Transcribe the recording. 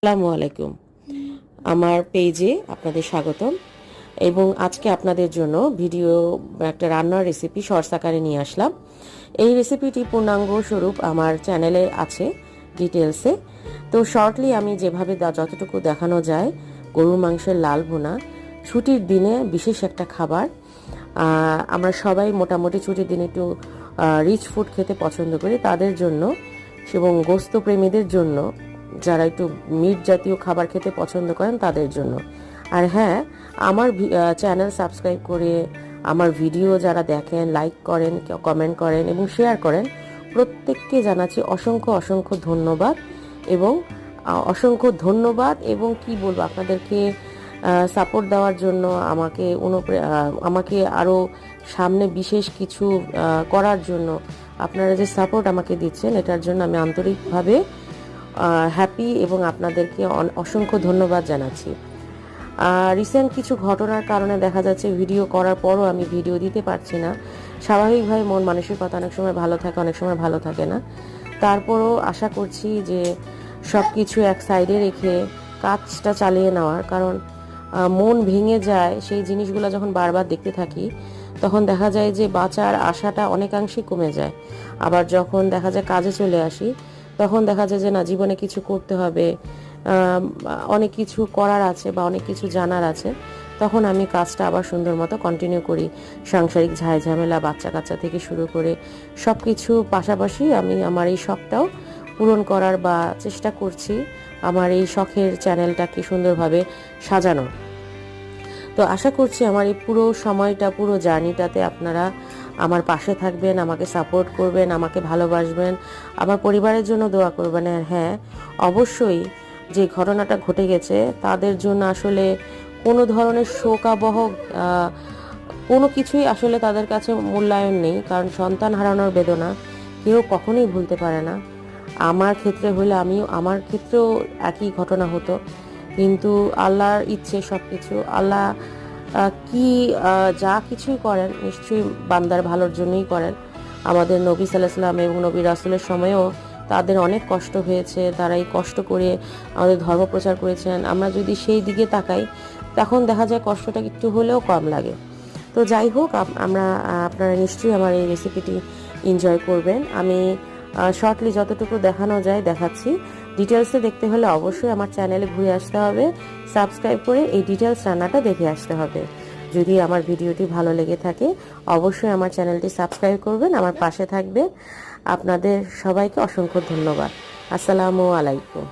আসসালামু আলাইকুম। আমার পেজে আপনাদের স্বাগতম এবং আজকে আপনাদের জন্য একটা রান্নার রেসিপি শর্টস আকারে নিয়ে আসলাম। এই রেসিপিটি পূর্ণাঙ্গ স্বরূপ আমার চ্যানেলে আছে ডিটেলসে। তো শর্টলি আমি যেভাবে যতটুকু দেখানো যায়, গরুর মাংসের লাল ভুনা ছুটির দিনে বিশেষ একটা খাবার। আমরা সবাই মোটামুটি ছুটির দিনে একটু রিচ ফুড খেতে পছন্দ করি, তাদের জন্য এবং গোস্ত প্রেমীদের জন্য, যারা একটু মিট জাতীয় খাবার খেতে পছন্দ করেন তাদের জন্য। আর হ্যাঁ, আমার চ্যানেল সাবস্ক্রাইব করে আমার ভিডিও যারা দেখেন, লাইক করেন, কমেন্ট করেন এবং শেয়ার করেন, প্রত্যেককে জানাচ্ছি অসংখ্য অসংখ্য ধন্যবাদ। এবং এবং কি বলবো, আপনাদেরকে সাপোর্ট দেওয়ার জন্য, আমাকে আরও সামনে বিশেষ কিছু করার জন্য আপনারা যে সাপোর্ট আমাকে দিচ্ছেন, এটার জন্য আমি আন্তরিকভাবে হ্যাপি এবং আপনাদেরকে অসংখ্য ধন্যবাদ জানাচ্ছি। রিসেন্ট কিছু ঘটনার কারণে দেখা যাচ্ছে ভিডিও করার পরও আমি ভিডিও দিতে পারছি না। স্বাভাবিকভাবে মন মানসিকতা অনেক সময় ভালো থাকে, অনেক সময় ভালো থাকে না। তারপরও আশা করছি যে সব কিছু এক সাইডে রেখে কাজটা চালিয়ে নেওয়ার, কারণ মন ভেঙে যায় সেই জিনিসগুলো যখন বারবার দেখতে থাকি, তখন দেখা যায় যে বাঁচার আশাটা অনেকাংশে কমে যায়। আবার যখন দেখা যায় কাজে চলে আসি, তখন দেখা যায় যে না, জীবনে কিছু করতে হবে, অনেক কিছু করার আছে বা অনেক কিছু জানার আছে, তখন আমি কাজটা আবার সুন্দর মতো কন্টিনিউ করি। সাংসারিক ঝামেলা, বাচ্চা কাচ্চা থেকে শুরু করে সব কিছু পাশাপাশি আমি আমার এই শখটাও পূরণ করার বা চেষ্টা করছি, আমার এই শখের চ্যানেলটাকে সুন্দরভাবে সাজানো। তো আশা করছি আমার এই পুরো সময়টা, পুরো জার্নিটাতে আপনারা আমার পাশে থাকবেন, আমাকে সাপোর্ট করবেন, আমাকে ভালোবাসবেন, আমার পরিবারের জন্য দোয়া করবেন। আর হ্যাঁ, অবশ্যই যে ঘটনাটা ঘটে গেছে তাদের জন্য আসলে কোনো ধরনের শোকাবহ কোনো কিছুই আসলে তাদের কাছে মূল্যায়ন নেই, কারণ সন্তান হারানোর বেদনা কেউ কখনোই ভুলতে পারে না। আমার ক্ষেত্রে হলে আমার ক্ষেত্রেও একই ঘটনা হতো, কিন্তু আল্লাহর ইচ্ছে সব কিছু। আল্লাহ যা কিছুই করেন নিশ্চয়ই বান্দার ভালোর জন্যই করেন। আমাদের নবী সাল্লাল্লাহু আলাইহি ওয়াসাল্লাম এবং নবী রাসূলের সময়েও তাদের অনেক কষ্ট হয়েছে, তারা এই কষ্ট করে আমাদের ধর্ম প্রচার করেছেন। আমরা যদি সেই দিকে তাকাই, তখন দেখা যায় কষ্টটা একটু হলেও কম লাগে। তো যাই হোক, আপনারা নিশ্চয়ই আমার এই রেসিপিটি এনজয় করবেন। আমি শর্টলি যতটুকু দেখানো যায় দেখাচ্ছি। ডিটেলসে দেখতে হলে অবশ্যই আমার চ্যানেলে ঘুরে আসতে হবে, সাবস্ক্রাইব করে এই ডিটেলস রান্নাটা দেখে আসতে হবে। যদি আমার ভিডিওটি ভালো লেগে থাকে, অবশ্যই আমার চ্যানেলটি সাবস্ক্রাইব করবেন, আমার পাশে থাকবেন। আপনাদের সবাইকে অসংখ্য ধন্যবাদ। আসসালামু আলাইকুম।